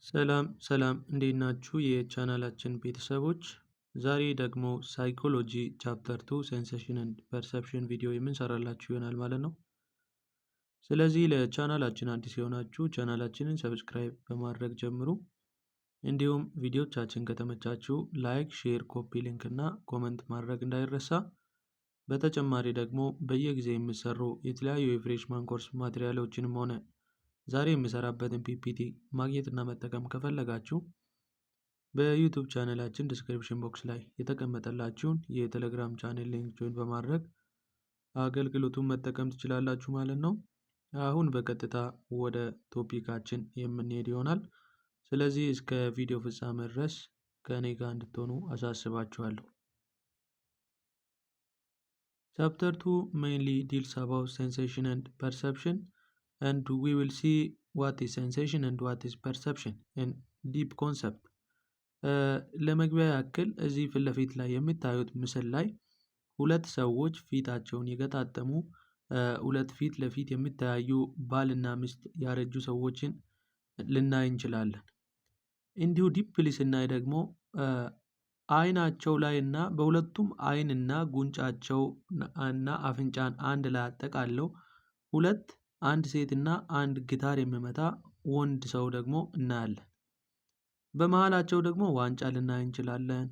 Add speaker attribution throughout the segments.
Speaker 1: ሰላም ሰላም እንዴት ናችሁ የቻናላችን ቤተሰቦች? ዛሬ ደግሞ ሳይኮሎጂ ቻፕተር 2 ሴንሴሽን ኤንድ ፐርሰፕሽን ቪዲዮ የምንሰራላችሁ ይሆናል ማለት ነው። ስለዚህ ለቻናላችን አዲስ የሆናችሁ ቻናላችንን ሰብስክራይብ በማድረግ ጀምሩ። እንዲሁም ቪዲዮቻችን ከተመቻችሁ ላይክ፣ ሼር፣ ኮፒ ሊንክ እና ኮመንት ማድረግ እንዳይረሳ። በተጨማሪ ደግሞ በየጊዜው የሚሰሩ የተለያዩ የፍሬሽማን ኮርስ ማቴሪያሎችንም ሆነ ዛሬ የምሰራበትን ፒፒቲ ማግኘት እና መጠቀም ከፈለጋችሁ በዩቲዩብ ቻናላችን ዲስክሪፕሽን ቦክስ ላይ የተቀመጠላችሁን የቴሌግራም ቻናል ሊንክ ጆይን በማድረግ አገልግሎቱን መጠቀም ትችላላችሁ ማለት ነው። አሁን በቀጥታ ወደ ቶፒካችን የምንሄድ ይሆናል። ስለዚህ እስከ ቪዲዮ ፍጻሜ ድረስ ከእኔ ጋር እንድትሆኑ አሳስባችኋለሁ። ቻፕተር 2 mainly deals about sensation and perception, and we will see what is sensation and what is perception in deep concept. ለመግቢያ ያክል እዚህ ፊት ለፊት ላይ የምታዩት ምስል ላይ ሁለት ሰዎች ፊታቸውን የገጣጠሙ ሁለት ፊት ለፊት የሚተያዩ ባልና ሚስት ያረጁ ሰዎችን ልናይ እንችላለን። እንዲሁ ዲፕሊ ስናይ ደግሞ አይናቸው ላይ እና በሁለቱም አይንና ጉንጫቸው እና አፍንጫን አንድ ላይ አጠቃለው ሁለት አንድ ሴትና አንድ ጊታር የሚመታ ወንድ ሰው ደግሞ እናያለን። በመሃላቸው ደግሞ ዋንጫ ልናይ እንችላለን።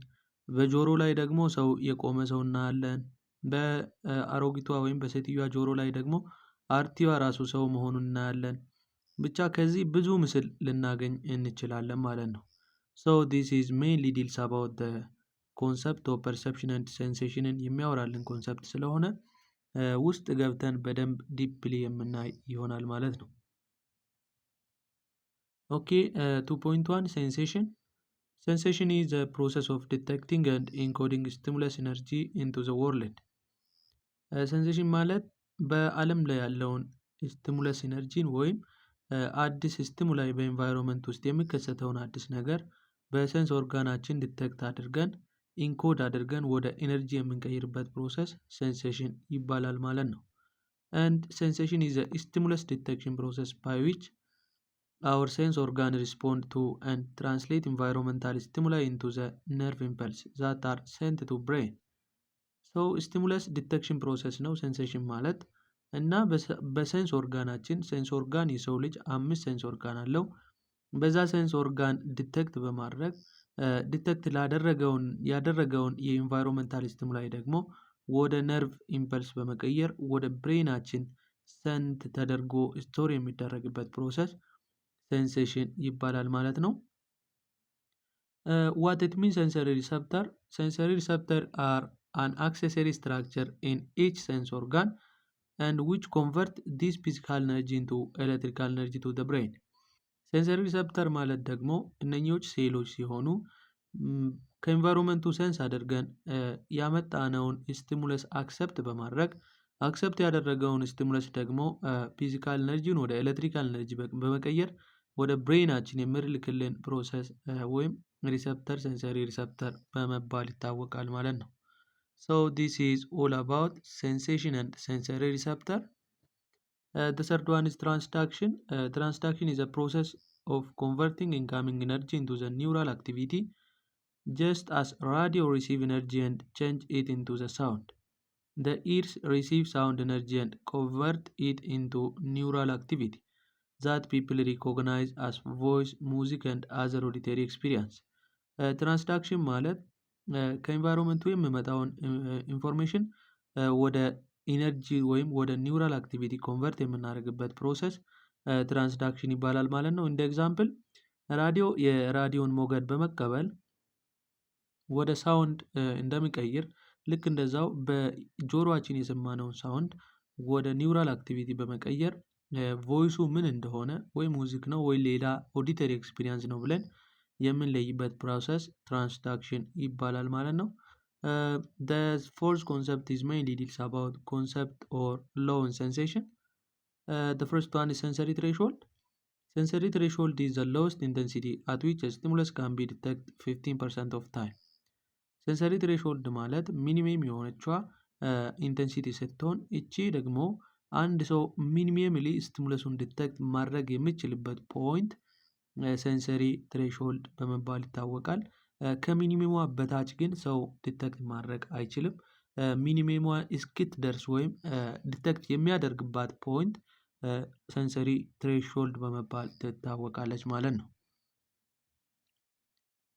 Speaker 1: በጆሮ ላይ ደግሞ ሰው የቆመ ሰው እናያለን። በአሮጊቷ ወይም በሴትዮዋ ጆሮ ላይ ደግሞ አርቲዋ ራሱ ሰው መሆኑን እናያለን። ብቻ ከዚህ ብዙ ምስል ልናገኝ እንችላለን ማለት ነው። So this is mainly deals about the concept of perception and sensation የሚያወራልን ኮንሰፕት ስለሆነ ውስጥ ገብተን በደንብ ዲፕሊ የምናይ ይሆናል ማለት ነው። ኦኬ 2.1 ሴንሴሽን Sensation is the process of detecting and encoding stimulus energy into the world. ሴንሴሽን ማለት በዓለም ላይ ያለውን ስቲሙለስ ኢነርጂን ወይም አዲስ ስቲሙላይ በኤንቫይሮንመንት ውስጥ የሚከሰተውን አዲስ ነገር በሴንስ ኦርጋናችን ዲቴክት አድርገን ኢንኮድ አድርገን ወደ ኢነርጂ የምንቀይርበት ፕሮሰስ ሴንሴሽን ይባላል ማለት ነው። And sensation is a stimulus detection process by which our sense organ respond to and translate environmental stimuli into the nerve impulse that are sent to brain. So stimulus detection process ነው ሴንሴሽን ማለት እና በሴንስ ኦርጋናችን ሴንስ ኦርጋን የሰው ልጅ 5 ሴንስ ኦርጋን አለው። በዛ ሴንስ ኦርጋን ዲቴክት በማድረግ ዲቴክት ያደረገውን የኢንቫይሮንመንታል ስቲሙላይ ደግሞ ወደ ነርቭ ኢምፐልስ በመቀየር ወደ ብሬናችን ሰንት ተደርጎ ስቶር የሚደረግበት ፕሮሰስ ሴንሴሽን ይባላል ማለት ነው። What it means sensory receptor? Sensory receptor are an accessory structure in each sense organ and which convert this physical energy into electrical energy to the brain. ሴንሰሪ ሪሰፕተር ማለት ደግሞ እነኚዎች ሴሎች ሲሆኑ ከኢንቫይሮንመንቱ ሴንስ አድርገን ያመጣነውን ስቲሙለስ አክሰፕት በማድረግ አክሰፕት ያደረገውን ስቲሙለስ ደግሞ ፊዚካል ኤነርጂን ወደ ኤሌክትሪካል ኤነርጂ በመቀየር ወደ ብሬናችን የሚልክልን ፕሮሰስ ወይም ሪሰፕተር ሴንሰሪ ሪሰፕተር በመባል ይታወቃል ማለት ነው። So this is all about sensation and sensory receptor. The third one is transduction. Transduction is a process of converting incoming energy into the neural activity, just as radio receive energy and change it into the sound. The ears receive sound energy and convert it into neural activity that people recognize as voice, music, and other auditory experience. ትራንስዳክሽን ማለት ከኢንቫይሮንመንቱ የሚመጣውን ኢንፎርሜሽን ወደ ኢነርጂ ወይም ወደ ኒውራል አክቲቪቲ ኮንቨርት የምናደርግበት ፕሮሰስ ትራንስዳክሽን ይባላል ማለት ነው። እንደ ኤግዛምፕል ራዲዮ የራዲዮን ሞገድ በመቀበል ወደ ሳውንድ እንደሚቀይር ልክ እንደዛው በጆሮአችን የሰማነውን ሳውንድ ወደ ኒውራል አክቲቪቲ በመቀየር ቮይሱ ምን እንደሆነ ወይ ሙዚክ ነው ወይ ሌላ ኦዲተሪ ኤክስፒሪየንስ ነው ብለን የምንለይበት ፕሮሰስ ትራንስዳክሽን ይባላል ማለት ነው። The fourth concept is mainly deals about concept or law in sensation. The first one is sensory threshold. Sensory threshold is the lowest intensity at which a stimulus can be detected 15% of time. ሴንሰሪ ትሬሾልድ ማለት ሚኒመም የሆነችዋ ኢንቴንሲቲ ስትሆን እቺ ደግሞ አንድ ሰው ሚኒመምሊ ስቲሙለሱን ዲቴክት ማድረግ የሚችልበት ፖይንት ሴንሰሪ ትሬሽሆልድ በመባል ይታወቃል። ከሚኒመሟ በታች ግን ሰው ዲቴክት ማድረግ አይችልም። ሚኒመሟ እስክትደርስ ወይም ዲቴክት የሚያደርግባት ፖይንት ሴንሰሪ ትሬሽሆልድ በመባል ትታወቃለች ማለት ነው።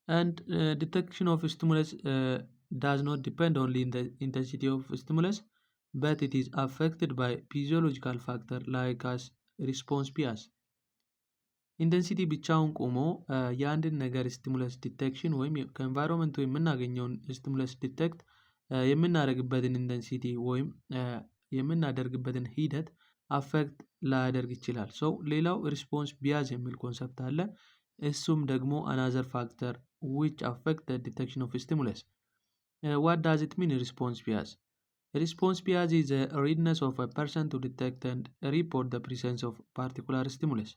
Speaker 1: And detection of stimulus does not depend only in the intensity of stimulus, but it is affected by physiological factor like as response bias. ኢንቴንሲቲ ብቻውን ቆሞ የአንድን ነገር ስቲሙለስ ዲቴክሽን ወይም ከኤንቫይሮንመንቱ የምናገኘውን ስቲሙለስ ዲቴክት የምናደርግበትን ኢንቴንሲቲ ወይም የምናደርግበትን ሂደት አፌክት ላያደርግ ይችላል። ሌላው ሪስፖንስ ቢያዝ የሚል ኮንሰፕት አለ። እሱም ደግሞ አናዘር ፋክተር which affect the detection of stimulus. What does it mean, response bias? Response bias is a readiness of a person to detect and report the presence of particular stimulus.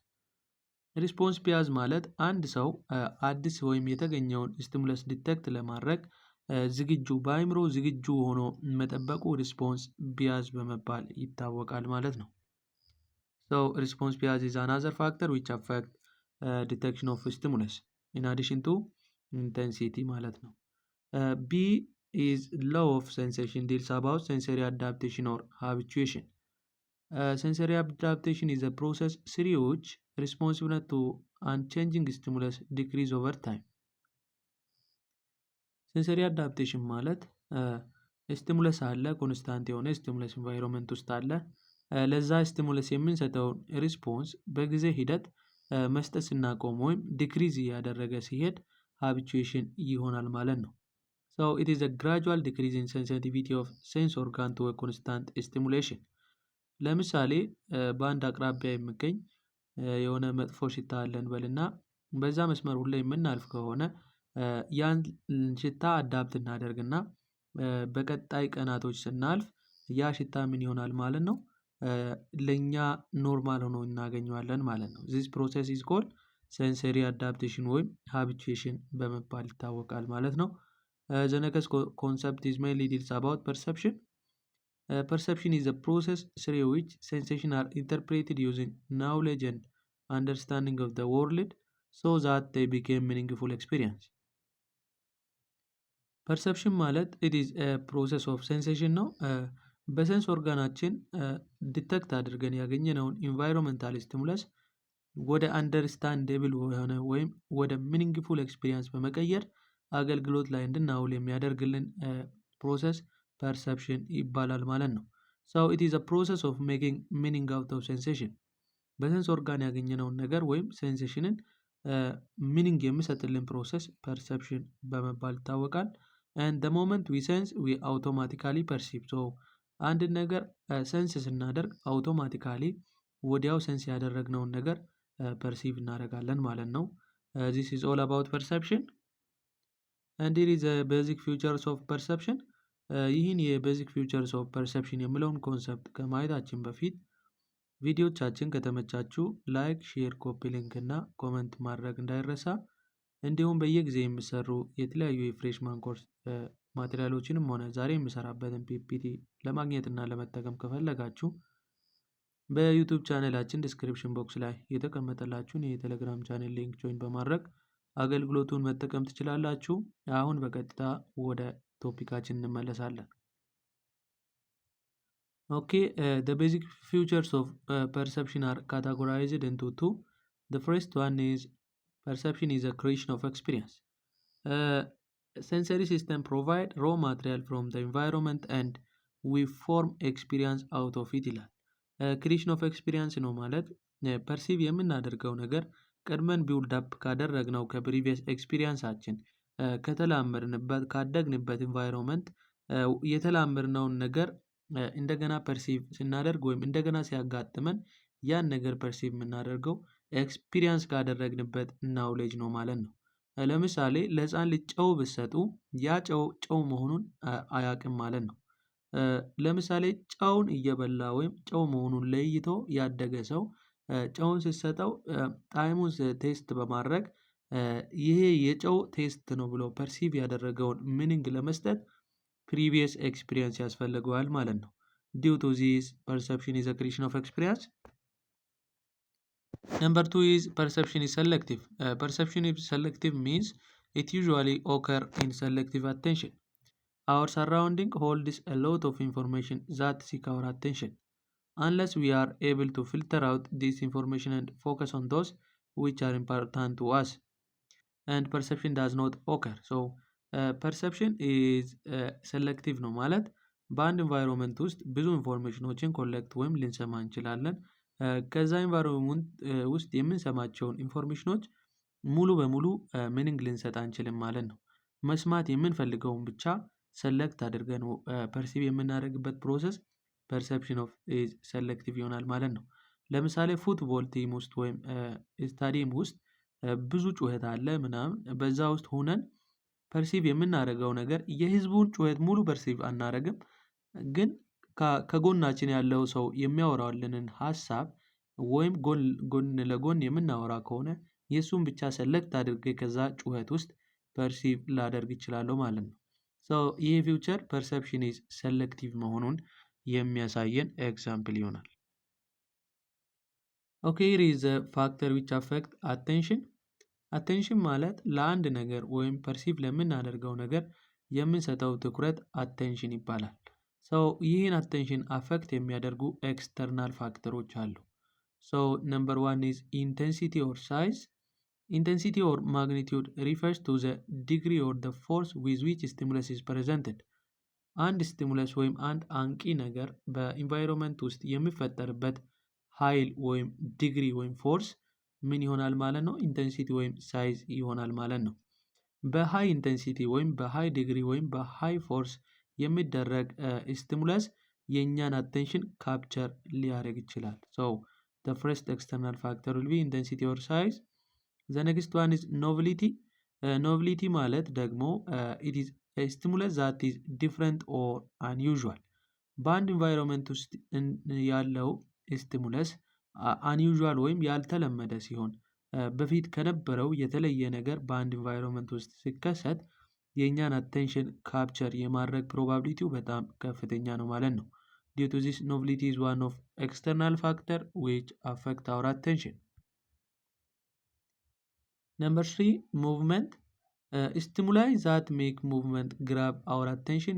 Speaker 1: ሪስፖንስ ቢያዝ ማለት አንድ ሰው አዲስ ወይም የተገኘውን ስቲሙለስ ዲቴክት ለማድረግ በአይምሮ ዝግጁ ሆኖ መጠበቁ ሪስፖንስ ቢያዝ በመባል ይታወቃል ማለት ነው። ሪስፖንስ ቢያዝ is another factor which affect detection of stimulus in addition to intensity ማለት ነው። B is law of sensation deals about sensory adaptation or habituation. Sensory adaptation is a process through which responsiveness to unchanging stimulus decrease over time. ሴንሰሪ አዳፕቴሽን ማለት ስቲሙለስ አለ፣ ኮንስታንት የሆነ ስቲሙለስ ኢንቫይሮንመንት ውስጥ አለ። ለዛ ስቲሙለስ የምንሰጠውን ሪስፖንስ በጊዜ ሂደት መስጠት ስናቆም ወይም ዲክሪዝ እያደረገ ሲሄድ ሃቢቹዌሽን ይሆናል ማለት ነው። it is a gradual decrease in sensitivity of sense organ to a constant stimulation. ለምሳሌ በአንድ አቅራቢያ የሚገኝ የሆነ መጥፎ ሽታ አለን በልና በዛ መስመር ሁላ የምናልፍ ከሆነ ያን ሽታ አዳፕት እናደርግና በቀጣይ ቀናቶች ስናልፍ ያ ሽታ ምን ይሆናል ማለት ነው፣ ለኛ ኖርማል ሆኖ እናገኘዋለን ማለት ነው። this process is called sensory adaptation ወይም habituation በመባል ይታወቃል ማለት ነው። the next concept is mainly deals about perception. Perception is a process through which sensations are interpreted using knowledge and understanding of the world so that they become meaningful experience. ፐርሰፕሽን ማለት it is a process of sensation ነው። በሰንስ ኦርጋናችን ዲቴክት አድርገን ያገኘነውን ኢንቫይሮንመንታል ስቲሙለስ ወደ አንደርስታንዴብል የሆነ ወይም ወደ ሚኒንግፉል ኤክስፒሪየንስ በመቀየር አገልግሎት ላይ እንድናውል የሚያደርግልን ፕሮሰስ ፐርሰፕሽን ይባላል ማለት ነው። it is a process of making meaning out of sensation. በሰንስ ኦርጋን ያገኘነውን ነገር ወይም ሴንሴሽንን ሚኒንግ የሚሰጥልን ፕሮሰስ ፐርሰፕሽን በመባል ይታወቃል። and the moment we sense we automatically perceive. አንድን ነገር ሰንስ ስናደርግ አውቶማቲካሊ ወዲያው ሰንስ ያደረግነውን ነገር ፐርሲቭ እናደርጋለን ማለት ነው። this is all about perception and here is a basic features of perception. ይህን የቤዚክ ፊውቸርስ ኦፍ ፐርሰፕሽን የሚለውን ኮንሰፕት ከማየታችን በፊት ቪዲዮቻችን ከተመቻችሁ ላይክ፣ ሼር፣ ኮፒ ሊንክ እና ኮመንት ማድረግ እንዳይረሳ። እንዲሁም በየጊዜ የሚሰሩ የተለያዩ የፍሬሽማን ኮርስ ማቴሪያሎችንም ሆነ ዛሬ የሚሰራበትን ፒፒቲ ለማግኘት እና ለመጠቀም ከፈለጋችሁ በዩቱብ ቻኔላችን ዲስክሪፕሽን ቦክስ ላይ የተቀመጠላችሁን የቴሌግራም ቻኔል ሊንክ ጆይን በማድረግ አገልግሎቱን መጠቀም ትችላላችሁ። አሁን በቀጥታ ወደ ቶፒካችን እንመለሳለን። the basic features of perception are categorized into two. The first one is perception is a creation of experience. Sensory system provide raw material from the environment and we form experience out of it ይላል። creation of experience ነው ማለት ፐርሲቭ የምናደርገው ነገር ቀድመን ቢውልድ አፕ ካደረግነው ከፕሪቪየስ ኤክስፒሪየንሳችን ከተላመድንበት ካደግንበት ኢንቫይሮንመንት የተላመድነውን ነገር እንደገና ፐርሲቭ ስናደርግ ወይም እንደገና ሲያጋጥመን ያን ነገር ፐርሲቭ የምናደርገው ኤክስፒሪየንስ ካደረግንበት ናውሌጅ ነው ማለት ነው። ለምሳሌ ለህፃን ልጅ ጨው ብትሰጡ ያ ጨው መሆኑን አያውቅም ማለት ነው። ለምሳሌ ጨውን እየበላ ወይም ጨው መሆኑን ለይቶ ያደገ ሰው ጨውን ስትሰጠው ጣዕሙን ቴስት በማድረግ ይሄ የጨው ቴስት ነው ብሎ ፐርሲቭ ያደረገውን ሚኒንግ ለመስጠት ፕሪቪየስ ኤክስፒሪየንስ ያስፈልገዋል ማለት ነው። due to this perception is a creation of experience. Number two is perception is selective. Perception is selective means it usually occur in selective attention. Our surrounding holds a lot of information that seek our attention. Unless we are able to filter out this information and focus on those which are important to us, and perception does not occur. So perception is selective ነው ማለት በአንድ ኢንቫይሮንመንት ውስጥ ብዙ ኢንፎርሜሽኖችን ኮሌክት ወይም ልንሰማ እንችላለን። ከዛ ኢንቫይሮንመንት ውስጥ የምንሰማቸውን ኢንፎርሜሽኖች ሙሉ በሙሉ ሚኒንግ ልንሰጥ አንችልም ማለት ነው። መስማት የምንፈልገውን ብቻ ሰለክት አድርገን ፐርሲቭ የምናደርግበት ፕሮሰስ ፐርሰፕሽን ኦፍ ኢዝ ሰሌክቲቭ ይሆናል ማለት ነው። ለምሳሌ ፉትቦል ቲም ውስጥ ወይም ስታዲየም ውስጥ ብዙ ጩኸት አለ ምናምን፣ በዛ ውስጥ ሆነን ፐርሲቭ የምናደርገው ነገር የህዝቡን ጩኸት ሙሉ ፐርሲቭ አናደርግም፣ ግን ከጎናችን ያለው ሰው የሚያወራልንን ሀሳብ ወይም ጎን ለጎን የምናወራ ከሆነ የእሱን ብቻ ሰለክት አድርጌ ከዛ ጩኸት ውስጥ ፐርሲቭ ላደርግ እችላለሁ ማለት ነው። ይህ ፊውቸር ፐርሰፕሽን ኢዝ ሰሌክቲቭ መሆኑን የሚያሳየን ኤግዛምፕል ይሆናል። ኦኬ ሂር ኢዝ ዘ ፋክተር ዊች አፌክት አቴንሽን። አቴንሽን ማለት ለአንድ ነገር ወይም ፐርሲቭ ለምናደርገው ነገር የምንሰጠው ትኩረት አቴንሽን ይባላል። ይህን አቴንሽን አፌክት የሚያደርጉ ኤክስተርናል ፋክተሮች አሉ። ነምበር ዋን ኢዝ ኢንቴንሲቲ ኦር ሳይዝ። ኢንቴንሲቲ ኦር ማግኒቲዩድ ሪፈርስ ቱ ዘ ዲግሪ ኦር ዘ ፎርስ ዊዝ ዊች ስቲሙለስ ኢዝ ፕሬዘንትድ። አንድ ስቲሙለስ ወይም አንድ አንቂ ነገር በኢንቫይሮንመንት ውስጥ የሚፈጠርበት ኃይል ወይም ዲግሪ ወይም ፎርስ ምን ይሆናል ማለት ነው? ኢንቴንሲቲ ወይም ሳይዝ ይሆናል ማለት ነው። በሃይ ኢንቴንሲቲ ወይም በሃይ ዲግሪ ወይም በሃይ ፎርስ የሚደረግ ስቲሙለስ የእኛን አቴንሽን ካፕቸር ሊያደርግ ይችላል። the first external factor will be intensity or size. The next one is novelty. Novelty ማለት ደግሞ it is a stimulus that is different or unusual. በአንድ ኢንቫይሮንመንት ውስጥ ያለው ስቲሙለስ አንዩዥዋል ወይም ያልተለመደ ሲሆን በፊት ከነበረው የተለየ ነገር በአንድ ኢንቫይሮንመንት ውስጥ ሲከሰት የእኛን አቴንሽን ካፕቸር የማድረግ ፕሮባቢሊቲው በጣም ከፍተኛ ነው ማለት ነው። Due to this, novelty is one of external factor which affect our attention. Number 3, movement. Stimuli that make movement grab our attention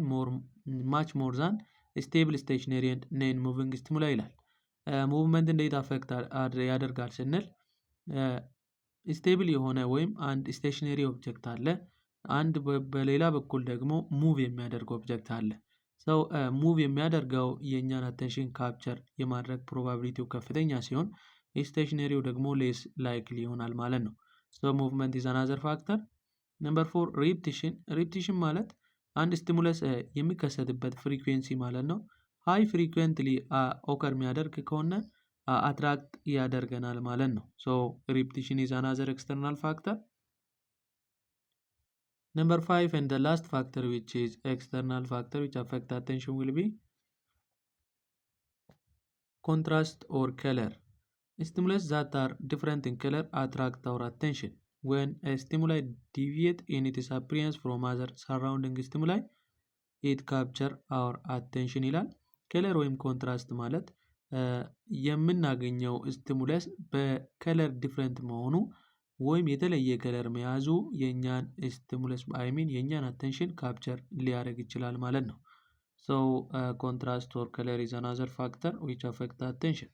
Speaker 1: much more than stable stationary and non-moving stimuli ይላል። ሙቭመንት እንዴት አፌክት ያደርጋል ስንል ስቴብል የሆነ ወይም አንድ ስቴሽነሪ ኦብጀክት አለ፣ አንድ በሌላ በኩል ደግሞ ሙቭ የሚያደርግ ኦብጀክት አለ። ሙቭ የሚያደርገው የእኛን አቴንሽን ካፕቸር የማድረግ ፕሮባቢሊቲው ከፍተኛ ሲሆን ስቴሽነሪው ደግሞ ሌስ ላይክሊ ይሆናል ማለት ነው። ሙቭመንት ኢዝ አናዘር ፋክተር። ነምበር 4 ሪፕቲሽን። ሪፕቲሽን ማለት አንድ ስቲሙለስ የሚከሰትበት ፍሪኩዌንሲ ማለት ነው። ሃይ ፍሪኩዌንትሊ ኦከር የሚያደርግ ከሆነ አትራክት ያደርገናል ማለት ነው። ሪፕቲሽን ኢዝ አናዘር ኤክስተርናል ፋክተር። Number 5 and the last factor which is external factor which affect attention will be contrast or color. Stimulus that are different in color attract our attention. When a stimuli deviate in its appearance from other surrounding stimuli, it capture our attention ይላል። ከለር ወይም ኮንትራስት ማለት የምናገኘው ስቲሙለስ በከለር ዲፍረንት መሆኑ ወይም የተለየ ከለር መያዙ የእኛን ስቲሙለስ የእኛን አቴንሽን ካፕቸር ሊያደርግ ይችላል ማለት ነው። ኮንትራስት ኦር ከለር ኢዝ አናዘር ፋክተር ዊች አፌክት አቴንሽን።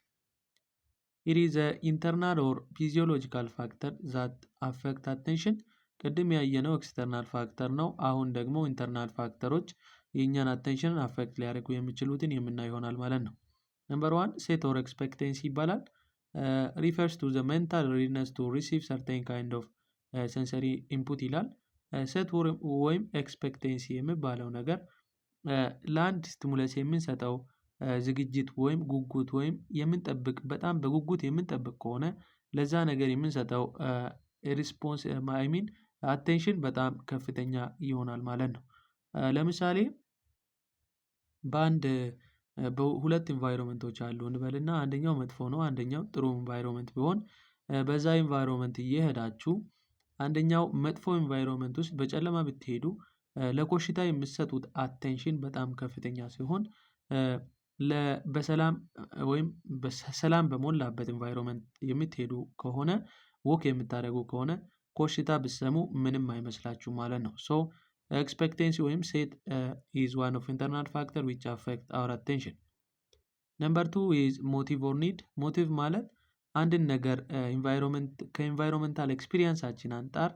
Speaker 1: ኢት ኢዝ ኢንተርናል ኦር ፊዚዮሎጂካል ፋክተር ዛት አፌክት አቴንሽን። ቅድም ያየነው ኤክስተርናል ፋክተር ነው። አሁን ደግሞ ኢንተርናል ፋክተሮች የእኛን አቴንሽንን አፌክት ሊያደርጉ የሚችሉትን የምናይ ይሆናል ማለት ነው። ነምበር 1 ሴት ኦር ኤክስፔክቴንሲ ይባላል። ሪፈርስ ቱ ዘ ሜንታል ሬዲነስ ቱ ሪሲቭ ሰርቴን ካይንድ ኦፍ ሴንሰሪ ኢንፑት ይላል። ሴት ወይም ኤክስፔክቴንሲ የሚባለው ነገር ለአንድ ስቲሙለስ የምንሰጠው ዝግጅት ወይም ጉጉት ወይም የምንጠብቅ በጣም በጉጉት የምንጠብቅ ከሆነ ለዛ ነገር የምንሰጠው ሪስፖንስ አቴንሽን በጣም ከፍተኛ ይሆናል ማለት ነው። ለምሳሌ በሁለት ኢንቫይሮንመንቶች አሉ እንበልና አንደኛው መጥፎ ነው፣ አንደኛው ጥሩ ኢንቫይሮንመንት ቢሆን በዛ ኢንቫይሮንመንት እየሄዳችሁ አንደኛው መጥፎ ኢንቫይሮንመንት ውስጥ በጨለማ ብትሄዱ ለኮሽታ የምትሰጡት አቴንሽን በጣም ከፍተኛ ሲሆን በሰላም ወይም ሰላም በሞላበት ኢንቫይሮንመንት የምትሄዱ ከሆነ ወክ የምታደርጉ ከሆነ ኮሽታ ብትሰሙ ምንም አይመስላችሁም ማለት ነው። ሶ ኤክስፔክቴንሲ ወይም ሴት ኢዝ ዋን ኦፍ ኢንተርናል ፋክተር ዊች አፌክት አወር አቴንሽን። ነምበር 2 ኢዝ ሞቲቭ ኦር ኒድ። ሞቲቭ ማለት አንድን ነገር ከኢንቫይሮንመንታል ኤክስፒሪየንሳችን አንጻር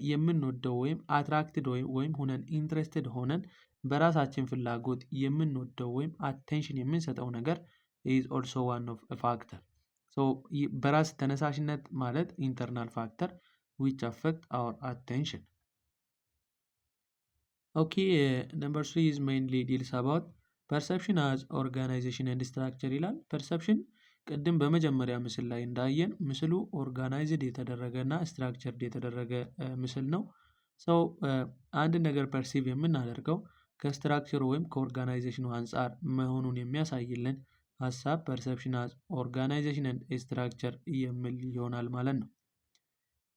Speaker 1: የምንወደው ወይም አትራክትድ ወይም ሆነን ኢንትረስትድ ሆነን በራሳችን ፍላጎት የምንወደው ወይም አቴንሽን የምንሰጠው ነገር ኢዝ ኦልሶ ዋን ኦፍ ፋክተር። ሶ በራስ ተነሳሽነት ማለት ኢንተርናል ፋክተር ዊች አፌክት አወር አቴንሽን። ኦኬ ነምበር 3 ኢዝ ሜይንሊ ዲልስ አባውት ፐርሰፕሽን አዝ ኦርጋናይዜሽን ኤንድ ስትራክቸር ይላል። ፐርሰፕሽን ቅድም በመጀመሪያ ምስል ላይ እንዳየን ምስሉ ኦርጋናይዝድ የተደረገ እና ስትራክቸርድ የተደረገ ምስል ነው። ሰው አንድ ነገር ፐርሲቭ የምናደርገው ከስትራክቸሩ ወይም ከኦርጋናይዜሽኑ አንጻር መሆኑን የሚያሳይልን ሀሳብ ፐርሰፕሽን አዝ ኦርጋናይዜሽን ኤንድ ስትራክቸር የሚል ይሆናል ማለት ነው።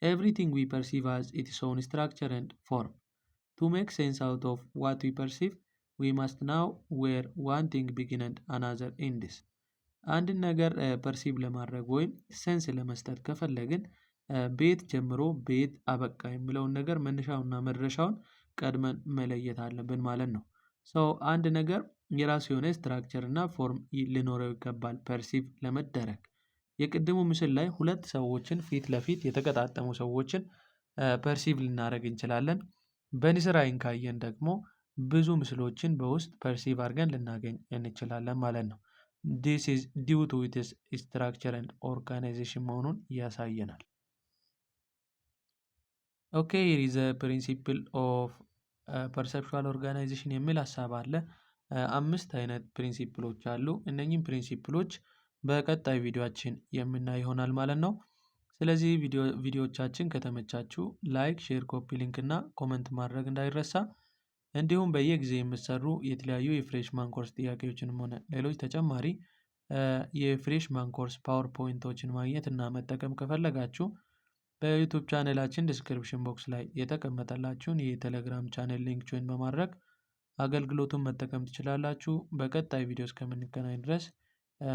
Speaker 1: ኤቭሪቲንግ ዊ ፐርሲቭ አዝ ኢትስ ኦውን ስትራክቸር ኤንድ ፎርም። ቱ ሜክ ሴንስ አውት ኦፍ ዋት ዊ ፐርሲቭ ዊ ማስት ናው ዌር ዋን ቲንግ ቢጊን ኤንድ አናዘር ኤንድስ። አንድን ነገር ፐርሲቭ ለማድረግ ወይም ሴንስ ለመስጠት ከፈለግን ቤት ጀምሮ ቤት አበቃ የሚለውን ነገር መነሻውና መድረሻውን ቀድመን መለየት አለብን ማለት ነው። ሶ አንድ ነገር የራሱ የሆነ ስትራክቸር እና ፎርም ሊኖረው ይገባል ፐርሲቭ ለመደረግ። የቅድሙ ምስል ላይ ሁለት ሰዎችን ፊት ለፊት የተገጣጠሙ ሰዎችን ፐርሲቭ ልናደርግ እንችላለን። በንስር አይን ካየን ደግሞ ብዙ ምስሎችን በውስጥ ፐርሲቭ አድርገን ልናገኝ እንችላለን ማለት ነው። ዲስ ኢዝ ዲው ቱ ኢትስ ስትራክቸር ኤንድ ኦርጋናይዜሽን መሆኑን ያሳየናል። ኦኬ ሂር ኢዝ ፕሪንሲፕል ኦፍ ፐርሰፕቹዋል ኦርጋናይዜሽን የሚል ሀሳብ አለ። 5 አይነት ፕሪንሲፕሎች አሉ። እነኚህም ፕሪንሲፕሎች በቀጣይ ቪዲዮአችን የምናይ ይሆናል ማለት ነው። ስለዚህ ቪዲዮዎቻችን ከተመቻችሁ ላይክ፣ ሼር፣ ኮፒ ሊንክ እና ኮመንት ማድረግ እንዳይረሳ። እንዲሁም በየጊዜ የምትሰሩ የተለያዩ የፍሬሽማን ኮርስ ጥያቄዎችንም ሆነ ሌሎች ተጨማሪ የፍሬሽማን ኮርስ ፓወርፖይንቶችን ማግኘት እና መጠቀም ከፈለጋችሁ በዩቱብ ቻኔላችን ዲስክሪፕሽን ቦክስ ላይ የተቀመጠላችሁን የቴሌግራም ቻኔል ሊንክ ጆይን በማድረግ አገልግሎቱን መጠቀም ትችላላችሁ። በቀጣይ ቪዲዮ እስከምንገናኝ ድረስ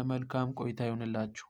Speaker 1: መልካም ቆይታ ይሆንላችሁ።